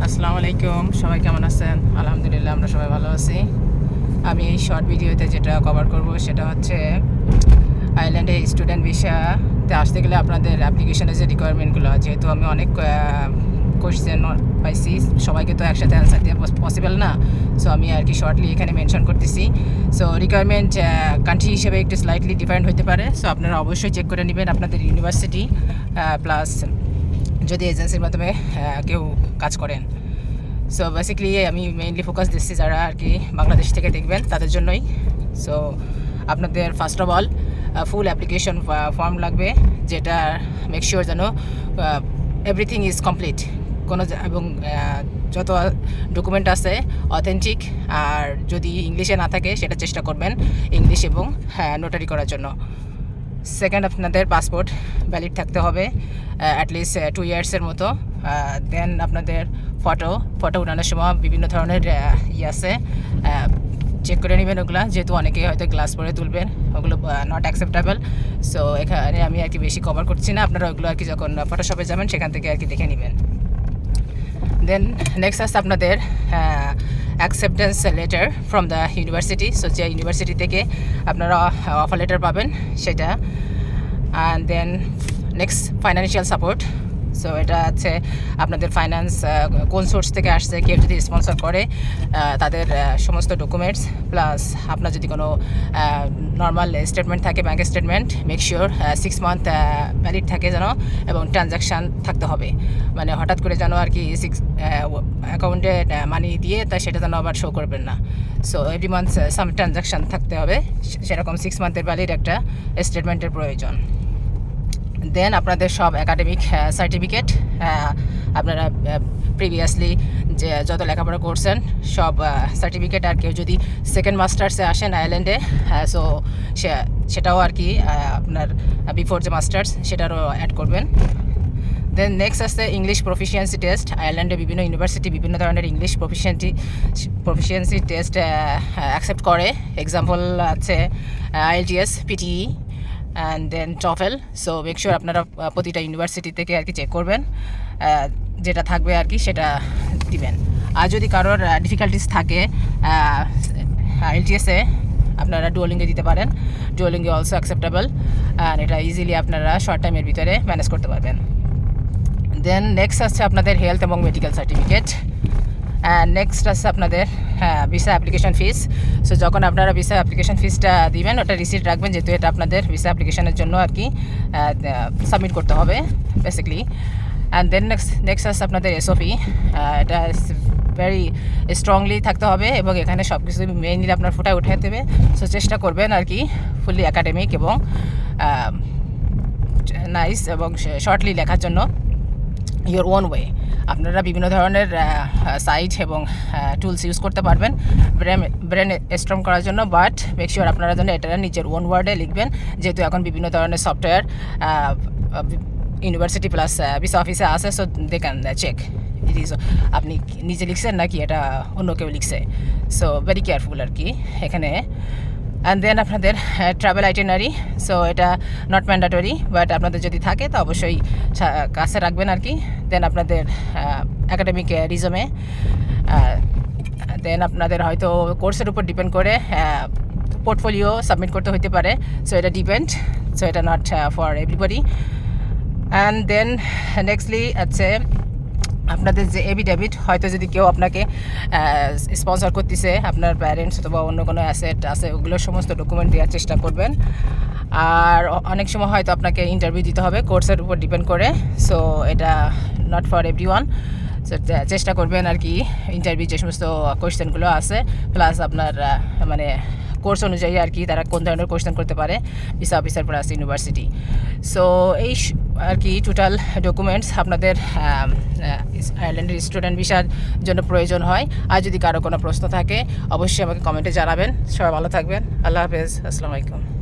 আসসালামু আলাইকুম, সবাই কেমন আছেন? আলহামদুলিল্লাহ, আমরা সবাই ভালো আছি। আমি এই শর্ট ভিডিওতে যেটা কভার করব সেটা হচ্ছে আয়ারল্যান্ডে স্টুডেন্ট ভিসাতে আসতে গেলে আপনাদের অ্যাপ্লিকেশনের যে রিকোয়ারমেন্টগুলো, যেহেতু আমি অনেক কোয়েশ্চেন পাইছি, সবাইকে তো একসাথে অ্যান্সার দেওয়া পসিবল না। সো আমি আর কি শর্টলি এখানে মেনশন করতেছি। সো রিকোয়ারমেন্ট কান্ট্রি হিসেবে একটু স্লাইটলি ডিফারেন্ট হতে পারে। সো আপনারা অবশ্যই চেক করে নেবেন আপনাদের ইউনিভার্সিটি প্লাস যদি এজেন্সির মাধ্যমে কেউ কাজ করেন। সো বেসিক্যালি আমি মেইনলি ফোকাস দিচ্ছি যারা আর কি বাংলাদেশ থেকে দেখবেন তাদের জন্যই। সো আপনাদের first of all full application form লাগবে, যেটা মেক শিওর যেন এভরিথিং ইজ কমপ্লিট এবং যত ডকুমেন্ট আছে অথেন্টিক, আর যদি ইংলিশে না থাকে সেটা চেষ্টা করবেন ইংলিশ এবং নোটারি করার জন্য। সেকেন্ড, আপনাদের পাসপোর্ট ভ্যালিড থাকতে হবে অ্যাটলিস্ট 2 ইয়ার্সের মতো। দেন আপনাদের ফটো উঠানোর সময় বিভিন্ন ধরনের আছে, চেক করে নেবেন ওগুলো, যেহেতু অনেকে হয়তো গ্লাস পরে তুলবেন, ওগুলো নট অ্যাকসেপ্টেবল। সো এখানে আমি আর কি বেশি কভার করছি না, আপনারা ওগুলো আর কি যখন ফটোশপে যাবেন সেখান থেকে আর কি দেখে নেবেন। দেন নেক্সট আসছে আপনাদের acceptance letter from the university. So যে ইউনিভার্সিটি থেকে আপনারা অফার লেটার পাবেন সেটা। And then next financial support. So এটা আছে আপনাদের ফাইন্যান্স কোন সোর্স থেকে আসছে, কেউ যদি স্পন্সর করে তাদের সমস্ত ডকুমেন্টস, প্লাস আপনার যদি কোনো নর্মাল স্টেটমেন্ট থাকে, bank statement, make sure 6 month valid থাকে যেন, এবং ট্রানজ্যাকশান থাকতে হবে। মানে হঠাৎ করে যেন আর কি অ্যাকাউন্টে মানি দিয়ে তা সেটা যেন আবার শো করবেন না। সো এভরি মান্থ সাম ট্রানজ্যাকশান থাকতে হবে, সেরকম 6 মান্থের ভ্যালিড একটা স্টেটমেন্টের প্রয়োজন। দেন আপনাদের সব একাডেমিক সার্টিফিকেট, আপনারা প্রিভিয়াসলি যে যত লেখাপড়া করছেন সব সার্টিফিকেট, আর কেউ যদি সেকেন্ড মাস্টার্সে আসেন আয়ারল্যান্ডে, সো সেটাও আর কি আপনার বিফোর যে মাস্টার্স সেটারও অ্যাড করবেন। দেন নেক্সট আসছে ইংলিশ প্রফিসিয়েন্সি টেস্ট। আয়ারল্যান্ডে বিভিন্ন ইউনিভার্সিটি বিভিন্ন ধরনের ইংলিশ প্রফিসিয়েন্সি টেস্ট অ্যাকসেপ্ট করে। এক্সাম্পল আছে IELTS, PTE and then TOEFL। So make sure আপনারা প্রতিটা ইউনিভার্সিটি থেকে আর কি চেক করবেন, যেটা থাকবে আর কি সেটা দিবেন। আর যদি কারোর ডিফিকাল্টিস থাকে IELTS-এ, আপনারা ডুওলিঙ্গে দিতে পারেন। ডুওলিঙ্গে অলসো অ্যাকসেপ্টেবল, অ্যান্ড এটা ইজিলি আপনারা শর্ট টাইমের ভিতরে ম্যানেজ করতে পারবেন। দেন নেক্সট আসছে আপনাদের হেলথ এবং মেডিকেল সার্টিফিকেট। নেক্সট আসছে আপনাদের ভিসা অ্যাপ্লিকেশন ফিস। সো যখন আপনারা ভিসা অ্যাপ্লিকেশন ফিসটা দিবেন ওটা রিসিট রাখবেন, যেহেতু এটা আপনাদের ভিসা অ্যাপ্লিকেশনের জন্য আর কি সাবমিট করতে হবে বেসিক্যালি। অ্যান্ড দেন নেক্সট আসছে আপনাদের SOP। এটা ভেরি স্ট্রংলি থাকতে হবে, এবং এখানে সব কিছু মেইনলি আপনার ফুটায় উঠে দেবে। সো চেষ্টা করবেন আর কি ফুললি একাডেমিক এবং নাইস এবং শর্টলি লেখার জন্য, ইয়োর ওন ওয়ে। আপনারা বিভিন্ন ধরনের সাইট এবং টুলস ইউজ করতে পারবেন ব্রেন স্ট্রং করার জন্য, বাট মেক শিওর আপনারা যেন এটা নিজের ওন ওয়ার্ডে লিখবেন, যেহেতু এখন বিভিন্ন ধরনের সফটওয়্যার ইউনিভার্সিটি প্লাস ভিসা অফিসে আছে। So they can check it is আপনি নিজে লিখছেন নাকি এটা অন্য কেউ লিখছে। সো ভেরি কেয়ারফুল আর কি এখানে। অ্যান্ড দেন আপনাদের ট্রাভেল আইটেনারি। সো এটা নট ম্যান্ডেটরি, বাট আপনাদের যদি থাকে তো অবশ্যই কাছে রাখবেন আর কি। দেন আপনাদের একাডেমিক রিজমে, দেন আপনাদের হয়তো কোর্সের উপর ডিপেন্ড করে পোর্টফোলিও সাবমিট করতে হতে পারে। সো এটা ডিপেন্ড, সো এটা not for everybody. And then nextly আছে আপনাদের যে এফিডেভিট, হয়তো যদি কেউ আপনাকে স্পন্সর করতেছে, আপনার প্যারেন্টস অথবা অন্য কোনো অ্যাসেট আছে, ওগুলোর সমস্ত ডকুমেন্ট দেওয়ার চেষ্টা করবেন। আর অনেক সময় হয়তো আপনাকে ইন্টারভিউ দিতে হবে কোর্সের উপর ডিপেন্ড করে। সো এটা নট ফর এভরিওয়ান। সো চেষ্টা করবেন আর কি ইন্টারভিউ যে সমস্ত কোয়েশ্চেনগুলো আছে, প্লাস আপনার মানে কোর্স অনুযায়ী আর কি তারা কোন ধরনের কোয়েশ্চেন করতে পারে visa officer plus university. So এই আর কি টোটাল ডকুমেন্টস আপনাদের আয়ারল্যান্ডের স্টুডেন্ট ভিসার জন্য প্রয়োজন হয়। আর যদি কারো কোনো প্রশ্ন থাকে অবশ্যই আমাকে কমেন্টে জানাবেন। সবাই ভালো থাকবেন। আল্লাহ হাফেজ, আসসালামু আলাইকুম।